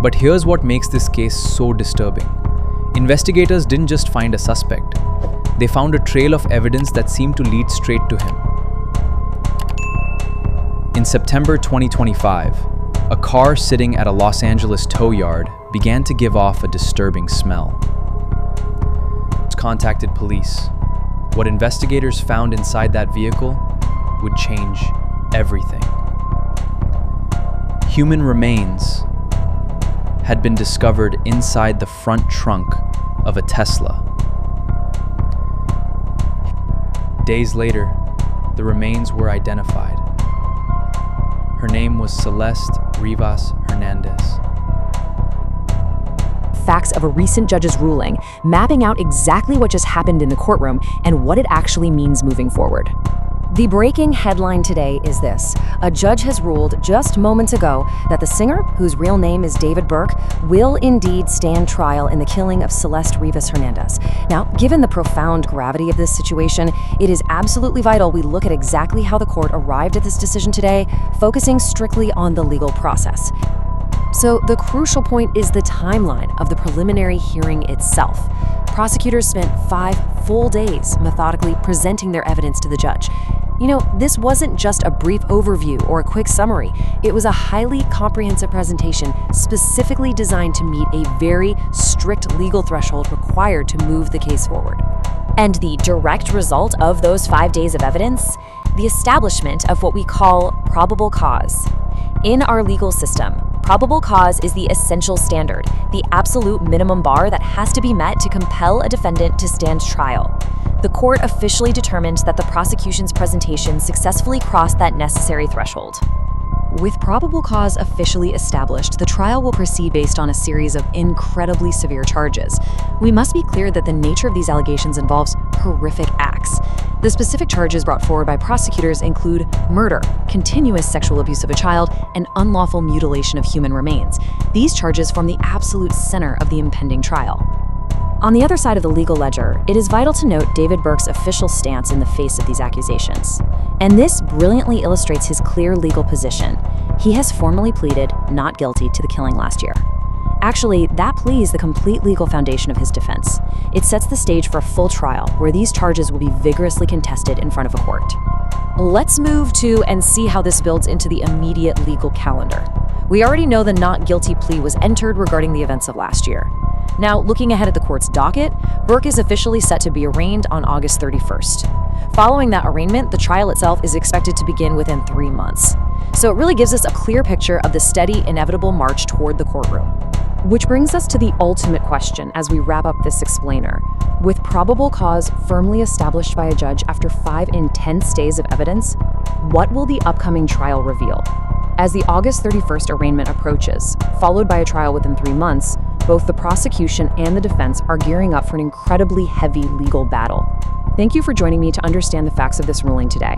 But here's what makes this case so disturbing. Investigators didn't just find a suspect. They found a trail of evidence that seemed to lead straight to him. In September 2025, a car sitting at a Los Angeles tow yard began to give off a disturbing smell. Contacted police. What investigators found inside that vehicle would change everything. Human remains had been discovered inside the front trunk of a Tesla. Days later, the remains were identified. Her name was Celeste Rivas Hernandez. Facts of a recent judge's ruling, mapping out exactly what just happened in the courtroom and what it actually means moving forward. The breaking headline today is this: a judge has ruled just moments ago that the singer, whose real name is David Burke, will indeed stand trial in the killing of Celeste Rivas Hernandez. Now, given the profound gravity of this situation, it is absolutely vital we look at exactly how the court arrived at this decision today, focusing strictly on the legal process. So the crucial point is the timeline of the preliminary hearing itself. Prosecutors spent 5 full days methodically presenting their evidence to the judge. You know, this wasn't just a brief overview or a quick summary. It was a highly comprehensive presentation specifically designed to meet a very strict legal threshold required to move the case forward. And the direct result of those 5 days of evidence? The establishment of what we call probable cause. In our legal system, probable cause is the essential standard, the absolute minimum bar that has to be met to compel a defendant to stand trial. The court officially determined that the prosecution's presentation successfully crossed that necessary threshold. With probable cause officially established, the trial will proceed based on a series of incredibly severe charges. We must be clear that the nature of these allegations involves horrific acts. The specific charges brought forward by prosecutors include murder, continuous sexual abuse of a child, and unlawful mutilation of human remains. These charges form the absolute center of the impending trial. On the other side of the legal ledger, it is vital to note David Burke's official stance in the face of these accusations. And this brilliantly illustrates his clear legal position. He has formally pleaded not guilty to the killing last year. Actually, that plea is the complete legal foundation of his defense. It sets the stage for a full trial, where these charges will be vigorously contested in front of a court. Let's move to and see how this builds into the immediate legal calendar. We already know the not guilty plea was entered regarding the events of last year. Now, looking ahead at the court's docket, Burke is officially set to be arraigned on August 31st. Following that arraignment, the trial itself is expected to begin within 3 months. So it really gives us a clear picture of the steady, inevitable march toward the courtroom. Which brings us to the ultimate question as we wrap up this explainer. With probable cause firmly established by a judge after 5 intense days of evidence, what will the upcoming trial reveal? As the August 31st arraignment approaches, followed by a trial within 3 months, both the prosecution and the defense are gearing up for an incredibly heavy legal battle. Thank you for joining me to understand the facts of this ruling today.